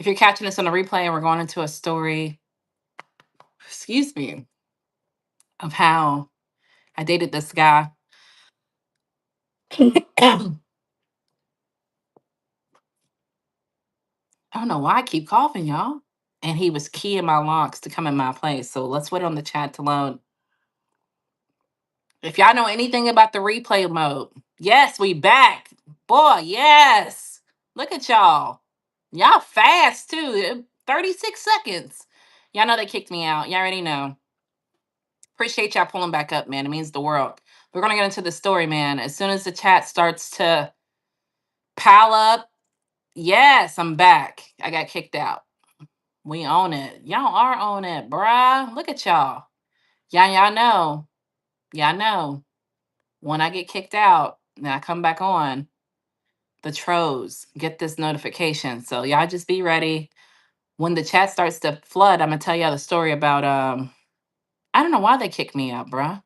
If you're catching this on a replay, we're going into a story, excuse me, of how I dated this guy. I don't know why I keep coughing, y'all. And he was keying my locks to come in my place. So let's wait on the chat to load. If y'all know anything about the replay mode, yes, we back. Boy, yes. Look at y'all. Y'all fast too. 36 seconds. Y'all know they kicked me out. Y'all already know. Appreciate y'all pulling back up, man. It means the world. We're going to get into the story, man. As soon as the chat starts to pile up, yes, I'm back. I got kicked out. We own it. Y'all are on it, bruh. Look at y'all. Y'all know. Y'all know. When I get kicked out and I come back on, the trolls get this notification. So y'all just be ready. When the chat starts to flood, I'm gonna tell y'all the story about I don't know why they kicked me out, bruh.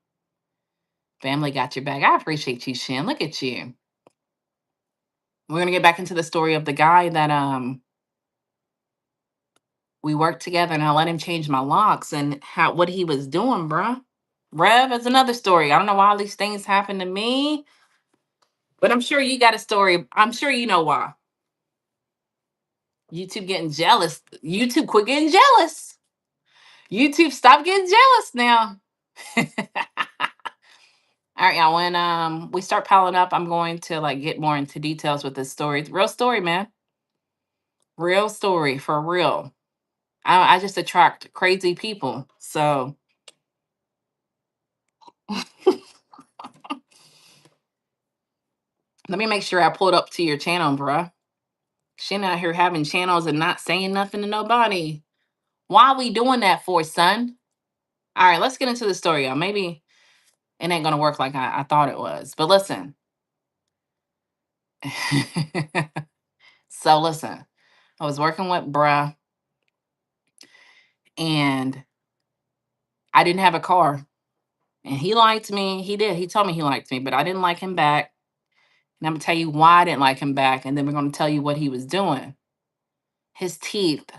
Family got your back. I appreciate you, Shin. Look at you. We're gonna get back into the story of the guy that we worked together and I let him change my locks and how what he was doing, bruh. Rev is another story. I don't know why all these things happen to me, but I'm sure you got a story. I'm sure you know why. YouTube getting jealous. YouTube quit getting jealous. YouTube stop getting jealous now. All right, y'all. When we start piling up, I'm going to like get more into details with this story. It's a real story, man. Real story for real. I just attract crazy people. So let me make sure I pull it up to your channel, bruh. She out here having channels and not saying nothing to nobody. Why are we doing that for, son? All right, let's get into the story, y'all. Maybe it ain't gonna work like I thought it was. But listen. So listen, I was working with bruh and I didn't have a car. And he liked me. He did. He told me he liked me, but I didn't like him back. And I'm gonna tell you why I didn't like him back, and then we're gonna tell you what he was doing. His teeth.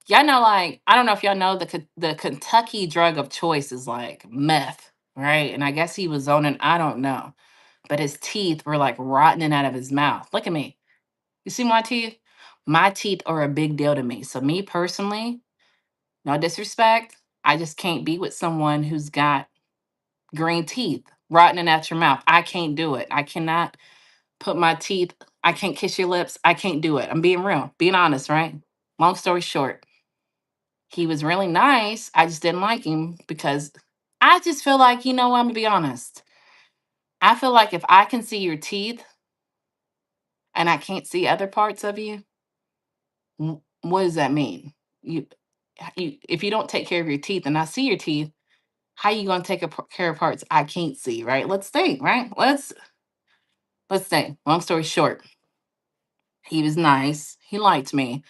Y'all know, like, I don't know if y'all know the Kentucky drug of choice is like meth, right? And I guess he was on it. I don't know, but his teeth were like rotting out of his mouth. Look at me. You see my teeth? My teeth are a big deal to me. So me personally, no disrespect, I just can't be with someone who's got green teeth rotting out your mouth. I can't do it. I cannot put my teeth. I can't kiss your lips. I can't do it. I'm being real, being honest, right? Long story short, he was really nice. I just didn't like him because I just feel like, I'm gonna be honest. I feel like if I can see your teeth and I can't see other parts of you, what does that mean? You if you don't take care of your teeth and I see your teeth, how you gonna take care of parts I can't see, right? Let's think, right? Let's think. Long story short, he was nice. He liked me.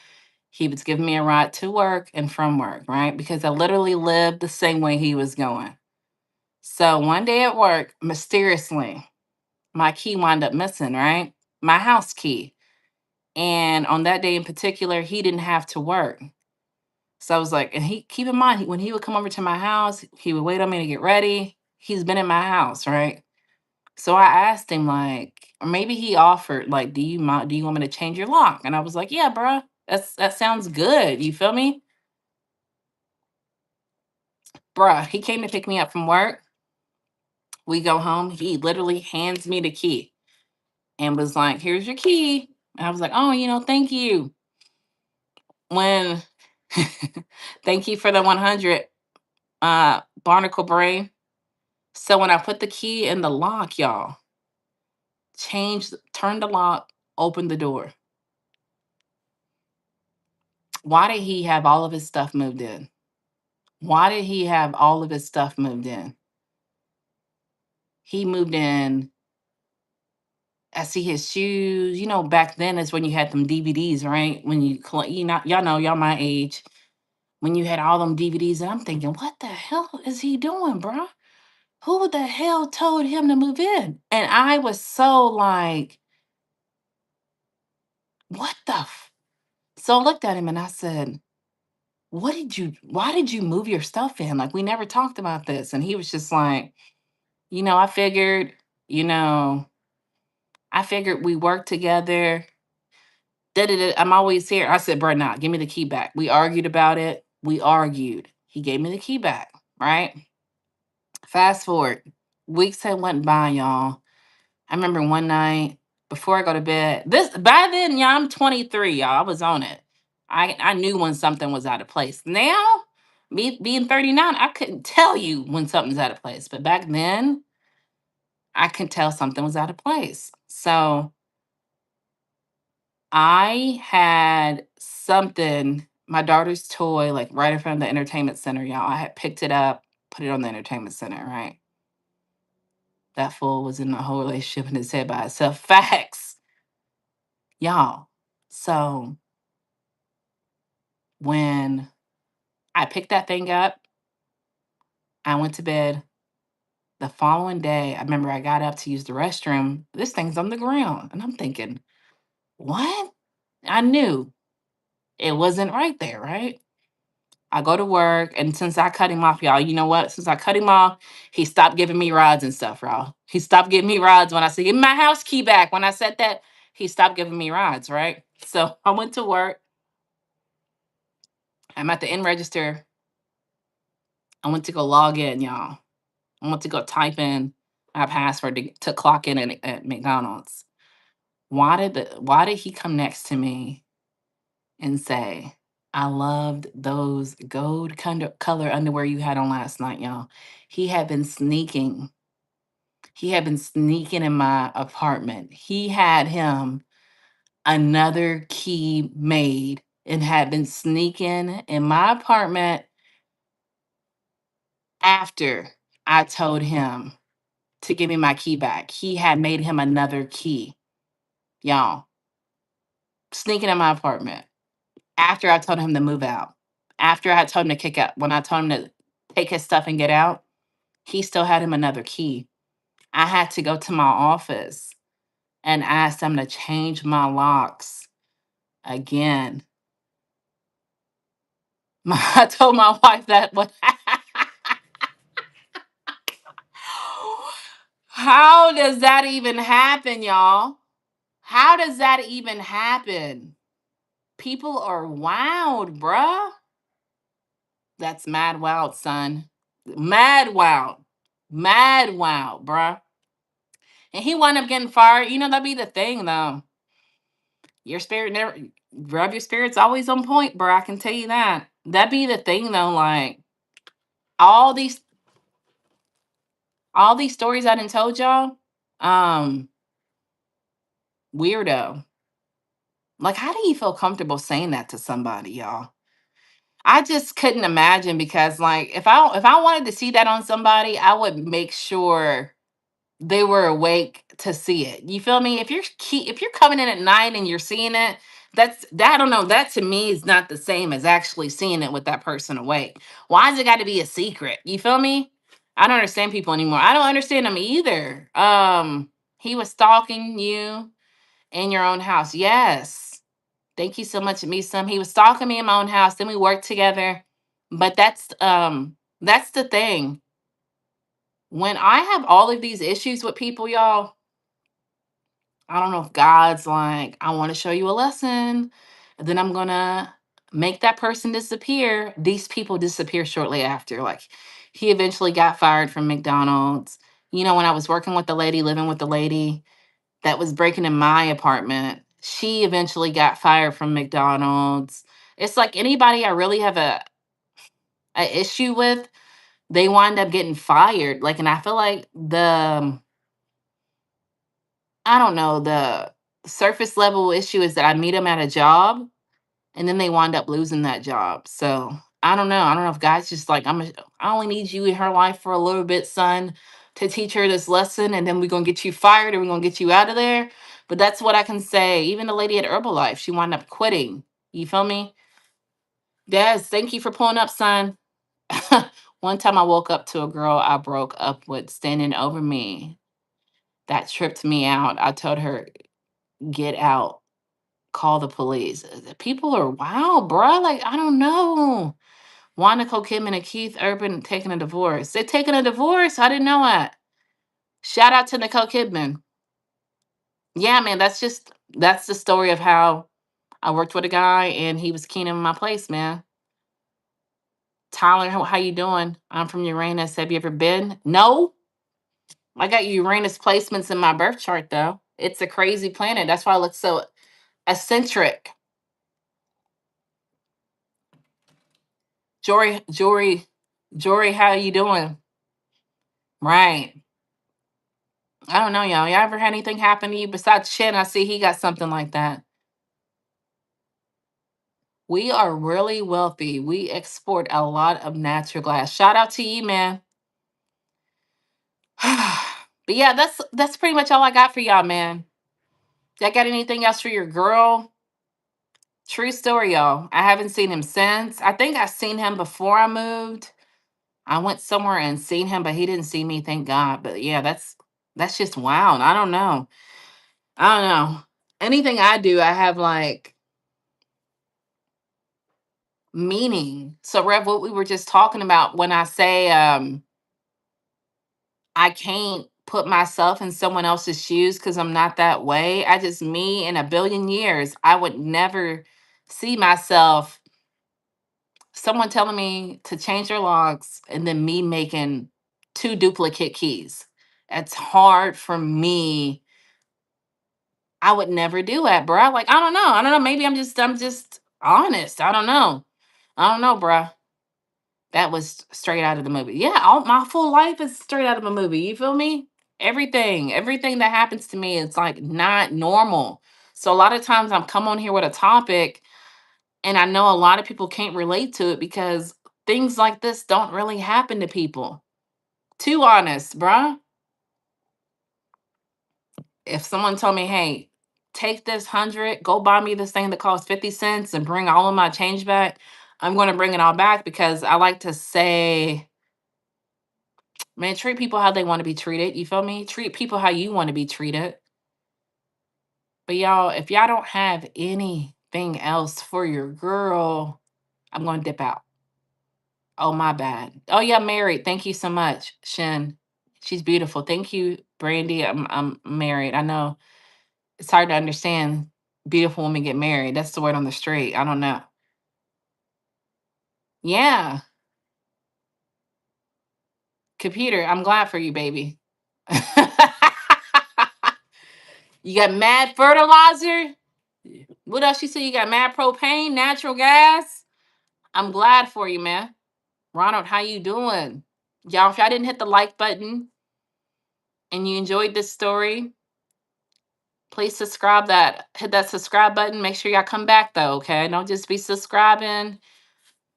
He was giving me a ride to work and from work, right? Because I literally lived the same way he was going. So one day at work, mysteriously, my key wound up missing, right? My house key. And on that day in particular, he didn't have to work. So I was like, and he keep in mind, when he would come over to my house, he would wait on me to get ready. He's been in my house, right? So I asked him, like, or maybe he offered, like, do you want me to change your lock? And I was like, yeah, bruh, that sounds good. You feel me? Bruh, he came to pick me up from work. We go home. He literally hands me the key and was like, here's your key. And I was like, oh, thank you. When thank you for the 100 barnacle brain. So when I put the key in the lock, y'all, turned the lock, opened the door. Why did he have all of his stuff moved in? Why did he have all of his stuff moved in? He moved in. I see his shoes. Back then is when you had them DVDs, right? When y'all know, y'all my age. When you had all them DVDs, and I'm thinking, what the hell is he doing, bruh? Who the hell told him to move in? And I was so like, what the So I looked at him and I said, why did you move your stuff in? Like, we never talked about this. And he was just like, I figured, you know, I figured we worked together. Da-da-da, I'm always here. I said, bro, nah, give me the key back. We argued about it. We argued. He gave me the key back, right? Fast forward, weeks had went by, y'all. I remember one night before I go to bed. This by then, y'all, I'm 23, y'all. I was on it. I knew when something was out of place. Now, me being 39, I couldn't tell you when something's out of place. But back then, I could tell something was out of place. So I had something, my daughter's toy, like right in front of the entertainment center, y'all. I had picked it up, put it on the entertainment center, right? That fool was in a whole relationship in his head by itself. Facts, y'all. So when I picked that thing up, I went to bed. The following day, I remember I got up to use the restroom. This thing's on the ground. And I'm thinking, what? I knew it wasn't right there, right? I go to work, and since I cut him off, y'all, you know what? Since I cut him off, he stopped giving me rides and stuff, y'all. He stopped giving me rides when I said, "Give me my house key back." When I said that, he stopped giving me rides, right? So I went to work. I'm at the end register. I went to go log in, y'all. I went to go type in my password to clock in at McDonald's. Why did he come next to me and say, "I loved those gold color underwear you had on last night, y'all"? He had been sneaking. He had been sneaking in my apartment. He had him another key made and had been sneaking in my apartment after I told him to give me my key back. He had made him another key, y'all, sneaking in my apartment after I told him to move out. After I told him to kick out, when I told him to take his stuff and get out, he still had him another key. I had to go to my office and ask them to change my locks again. I told my wife that what how does that even happen, y'all? How does that even happen? People are wild, bruh. That's mad wild, son. Mad wild. Mad wild, bruh. And he wound up getting fired. That'd be the thing though. Your spirit never rub your spirit's always on point, bruh. I can tell you that. That'd be the thing though, like all these all these stories I done told y'all, um, weirdo. Like, how do you feel comfortable saying that to somebody, y'all? I just couldn't imagine because, like, if I wanted to see that on somebody, I would make sure they were awake to see it. You feel me? If you're coming in at night and you're seeing it, I don't know. That to me is not the same as actually seeing it with that person awake. Why has it got to be a secret? You feel me? I don't understand people anymore. I don't understand them either. He was stalking you in your own house. Yes. Thank you so much, me some. He was stalking me in my own house. Then we worked together. But that's the thing. When I have all of these issues with people, y'all, I don't know if God's like, I want to show you a lesson. And then I'm gonna make that person disappear. These people disappear shortly after. Like he eventually got fired from McDonald's. When I was working with the lady, living with the lady that was breaking in my apartment, she eventually got fired from McDonald's. It's like anybody I really have a issue with, they wind up getting fired. Like, and I feel like I don't know, the surface level issue is that I meet them at a job and then they wind up losing that job. So I don't know. I don't know if God's just like, I only need you in her life for a little bit, son, to teach her this lesson. And then we're going to get you fired or we're going to get you out of there. But that's what I can say. Even the lady at Herbalife, she wound up quitting. You feel me? Des, thank you for pulling up, son. One time I woke up to a girl I broke up with standing over me. That tripped me out. I told her, get out. call the police. People are wild, bruh. Like, I don't know. Juan Nicole Kidman and Keith Urban taking a divorce. They're taking a divorce? I didn't know that. Shout out to Nicole Kidman. Yeah, man, that's the story of how I worked with a guy and he was keen in my place, man. Tyler, how you doing? I'm from Uranus. Have you ever been? No. I got Uranus placements in my birth chart though. It's a crazy planet. That's why it looks so eccentric. Jory, how you doing? Right. I don't know, y'all. Y'all ever had anything happen to you besides Shin? I see he got something like that. We are really wealthy. We export a lot of natural glass. Shout out to you, man. But yeah, that's pretty much all I got for y'all, man. Y'all got anything else for your girl? True story, y'all. I haven't seen him since. I think I seen him before I moved. I went somewhere and seen him, but he didn't see me, thank God. But yeah, that's just wild. I don't know. I don't know. Anything I do, I have like meaning. So Rev, what we were just talking about when I say I can't put myself in someone else's shoes because I'm not that way. I just me in a billion years, I would never see myself someone telling me to change their locks and then me making two duplicate keys. It's hard for me. I would never do that, bruh. Like, I don't know. I don't know. Maybe I'm just honest. I don't know. I don't know, bruh. That was straight out of the movie. Yeah, all my full life is straight out of a movie. You feel me? Everything that happens to me, it's like not normal. So a lot of times I'm come on here with a topic and I know a lot of people can't relate to it because things like this don't really happen to people. Too honest, bruh. If someone told me, hey, take this 100, go buy me this thing that costs 50 cents and bring all of my change back, I'm going to bring it all back because I like to say, man, treat people how they want to be treated. You feel me? Treat people how you want to be treated. But y'all, if y'all don't have anything else for your girl, I'm going to dip out. Oh, my bad. Oh, yeah, married. Thank you so much, Shin. She's beautiful. Thank you, Brandy. I'm married. I know it's hard to understand beautiful women get married. That's the word on the street. I don't know. Yeah, computer. I'm glad for you, baby. You got mad fertilizer. What else you say? You got mad propane, natural gas. I'm glad for you, man. Ronald, how you doing? Y'all, if y'all didn't hit the like button and you enjoyed this story, please hit that subscribe button. Make sure y'all come back though, okay? Don't just be subscribing.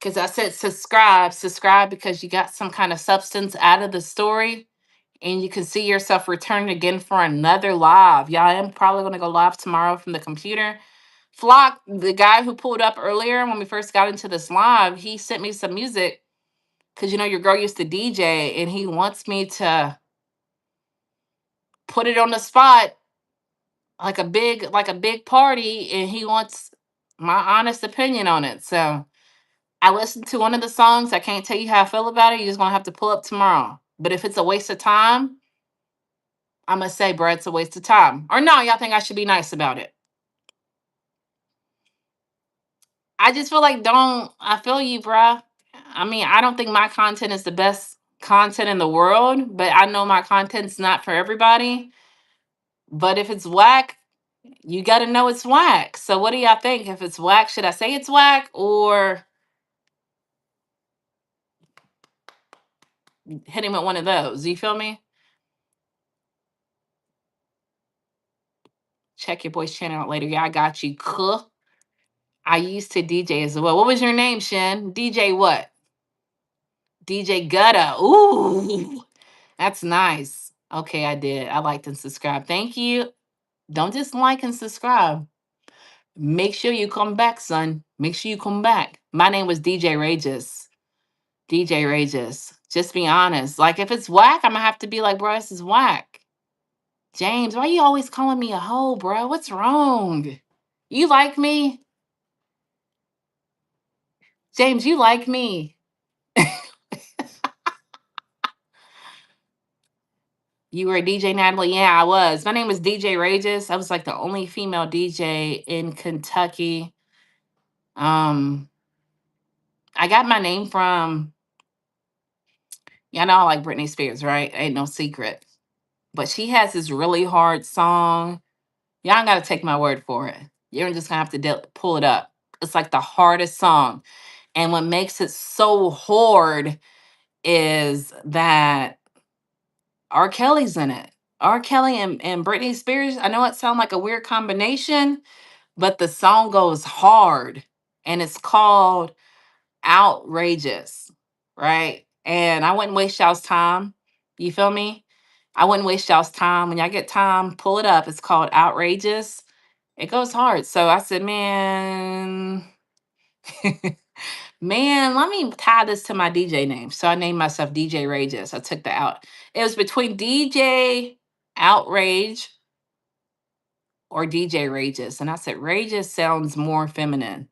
Because I said subscribe because you got some kind of substance out of the story and you can see yourself returning again for another live. Yeah, I am probably going to go live tomorrow from the computer. Flock, the guy who pulled up earlier when we first got into this live, he sent me some music because you know your girl used to DJ and he wants me to put it on the spot like a big party and he wants my honest opinion on it. So I listened to one of the songs. I can't tell you how I feel about it. You're just gonna have to pull up tomorrow. But if it's a waste of time, I'm gonna say, bro, it's a waste of time. Or no, y'all think I should be nice about it. I just feel like don't I feel you, bruh. I mean, I don't think my content is the best content in the world, but I know my content's not for everybody. But if it's whack, you gotta know it's whack. So what do y'all think? If it's whack, should I say it's whack or hit him with one of those? You feel me? Check your boy's channel out later. Yeah, I got you. Cool. I used to DJ as well. What was your name, Shin? DJ what? DJ Gutta. Ooh, that's nice. Okay, I did. I liked and subscribed. Thank you. Don't just like and subscribe. Make sure you come back, son. Make sure you come back. My name was DJ Rages. DJ Rages. Just be honest. Like if it's whack, I'm gonna have to be like, bro, this is whack. James, why you always calling me a hoe, bro? What's wrong? You like me? James, you like me? You were a DJ, Natalie? Yeah, I was. My name was DJ Rages. I was like the only female DJ in Kentucky. Um, I got my name from, y'all know I like Britney Spears, right? Ain't no secret. But she has this really hard song. Y'all gotta take my word for it. You're just gonna have to pull it up. It's like the hardest song. And what makes it so hard is that R. Kelly's in it. R. Kelly and Britney Spears. I know it sounds like a weird combination, but the song goes hard. And it's called Outrageous, right? And I wouldn't waste y'all's time. You feel me? I wouldn't waste y'all's time. When y'all get time, pull it up. It's called Outrageous. It goes hard. So I said, man, man, let me tie this to my DJ name. So I named myself DJ Rages. I took the out. It was between DJ Outrage or DJ Rages. And I said, Rages sounds more feminine.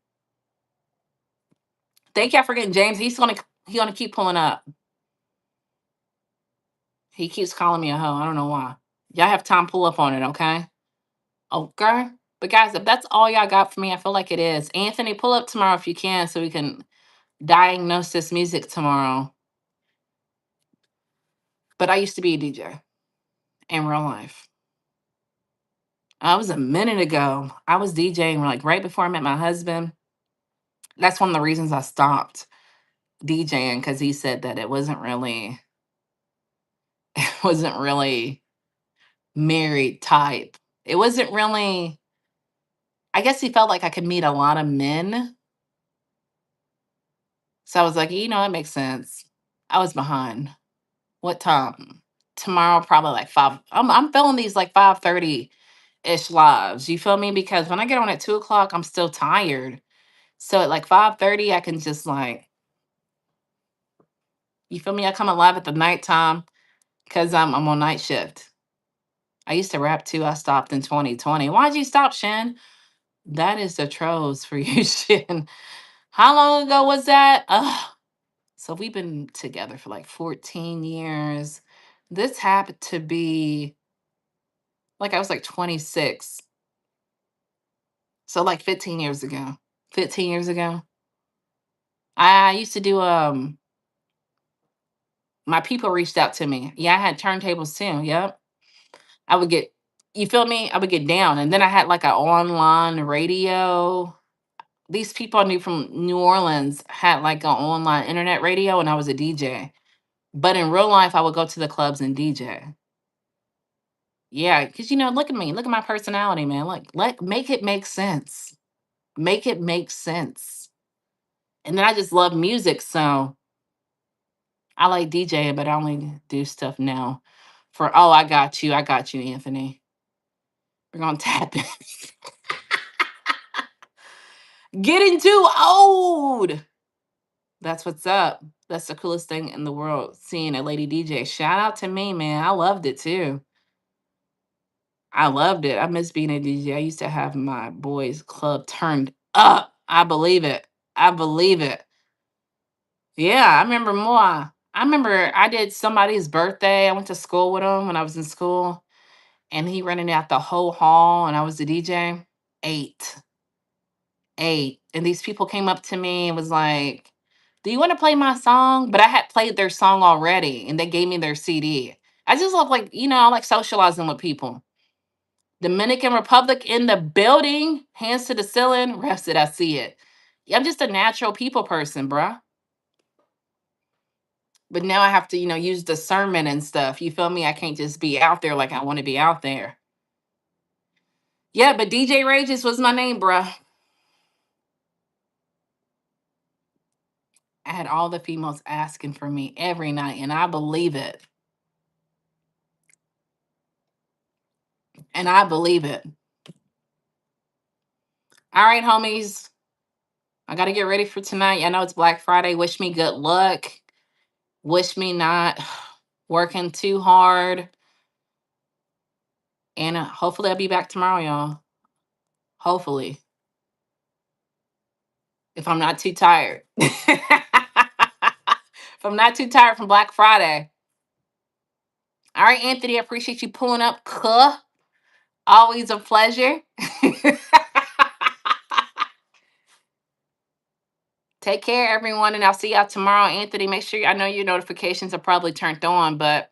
Thank y'all for getting James. He's gonna keep pulling up. He keeps calling me a hoe. I don't know why. Y'all have time, pull up on it, okay? Okay. But guys, if that's all y'all got for me, I feel like it is. Anthony, pull up tomorrow if you can so we can diagnose this music tomorrow. But I used to be a DJ in real life. I was a minute ago. I was DJing like right before I met my husband. That's one of the reasons I stopped DJing because he said that it wasn't really, it wasn't really married type. It wasn't really, I guess he felt like I could meet a lot of men. So I was like, you know, it makes sense. I was behind. What time? Tomorrow, probably like five. I'm filling these like 5:30 ish lives. You feel me? Because when I get on at 2 o'clock, I'm still tired. So at like 5:30, I can just like, you feel me? I come alive at the nighttime because I'm on night shift. I used to rap too. I stopped in 2020. Why'd you stop, Shen? That is the trolls for you, Shen. How long ago was that? Ugh. So we've been together for like 14 years. This happened to be like I was like 26. So like 15 years ago. 15 years ago. I used to do my people reached out to me. Yeah, I had turntables too. Yep. I would get, you feel me? I would get down. And then I had like an online radio. These people I knew from New Orleans had like an online internet radio and I was a DJ. But in real life, I would go to the clubs and DJ. Yeah, because you know, look at me, look at my personality, man. Like, let make it make sense. Make it make sense. And then I just love music, so I like DJing, but I only do stuff now for oh, I got you, Anthony. We're gonna tap in. Getting too old. That's what's up. That's the coolest thing in the world, seeing a lady DJ. Shout out to me, man. I loved it too. I loved it. I miss being a DJ. I used to have my boys' club turned up. I believe it. I believe it. Yeah, I remember more. I remember I did somebody's birthday. I went to school with him when I was in school, and he rented out the whole hall, and I was the DJ. Eight, eight. And these people came up to me and was like, "Do you want to play my song?" But I had played their song already, and they gave me their CD. I just love like, you know, I like socializing with people. Dominican Republic in the building, hands to the ceiling, rested. I see it. Yeah, I'm just a natural people person, bruh. But now I have to, you know, use discernment and stuff. You feel me? I can't just be out there like I want to be out there. Yeah, but DJ Rages was my name, bruh. I had all the females asking for me every night, and I believe it. And I believe it. All right, homies. I got to get ready for tonight. I know it's Black Friday. Wish me good luck. Wish me not working too hard. And hopefully I'll be back tomorrow, y'all. Hopefully. if I'm not too tired. If I'm not too tired from Black Friday. All right, Anthony, I appreciate you pulling up. Cuh. Always a pleasure. Take care, everyone, and I'll see y'all tomorrow. Anthony, make sure I know your notifications are probably turned on, but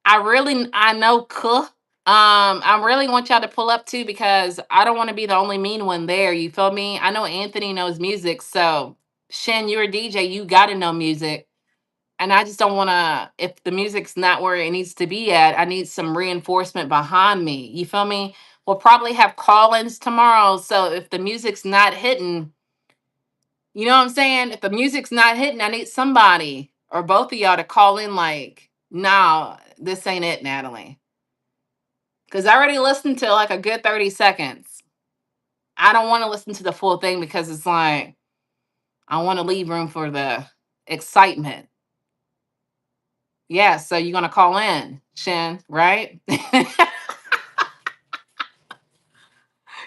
I know Cuh. I really want y'all to pull up too because I don't want to be the only mean one there. You feel me? I know Anthony knows music, so Shen, you're a DJ. You got to know music. And I just don't want to, if the music's not where it needs to be at, I need some reinforcement behind me. You feel me? We'll probably have call ins tomorrow. So if the music's not hitting, you know what I'm saying? If the music's not hitting, I need somebody or both of y'all to call in like, no, this ain't it, Natalie. Because I already listened to like a good 30 seconds. I don't want to listen to the full thing because it's like, I want to leave room for the excitement. Yeah, so you're gonna call in, Shen, right?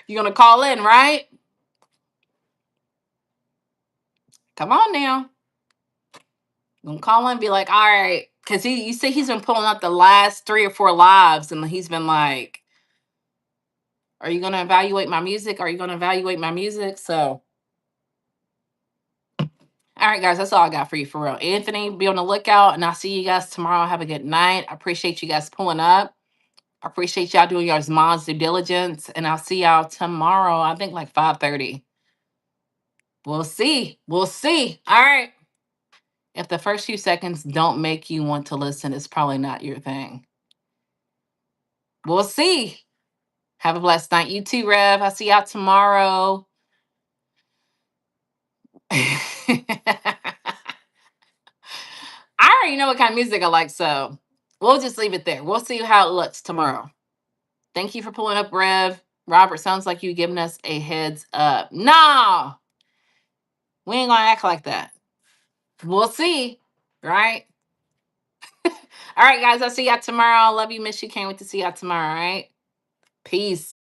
You're gonna call in, right? Come on now. You're gonna call in and be like, all right. Cause you see he's been pulling up the last 3 or 4 lives and he's been like, are you gonna evaluate my music? Are you gonna evaluate my music? So all right, guys, that's all I got for you for real. Anthony, be on the lookout and I'll see you guys tomorrow. Have a good night. I appreciate you guys pulling up. I appreciate y'all doing your mom's due diligence. And I'll see y'all tomorrow. I think like 5:30. We'll see. We'll see. All right. If the first few seconds don't make you want to listen, it's probably not your thing. We'll see. Have a blessed night. You too, Rev. I'll see y'all tomorrow. I already know what kind of music I like, so we'll just leave it there. We'll see how it looks tomorrow. Thank you for pulling up, Rev. Robert, sounds like you giving us a heads up. No, we ain't gonna act like that. We'll see, right? All right, guys, I'll see y'all tomorrow. Love you, miss you. Can't wait to see y'all tomorrow, all right? Peace.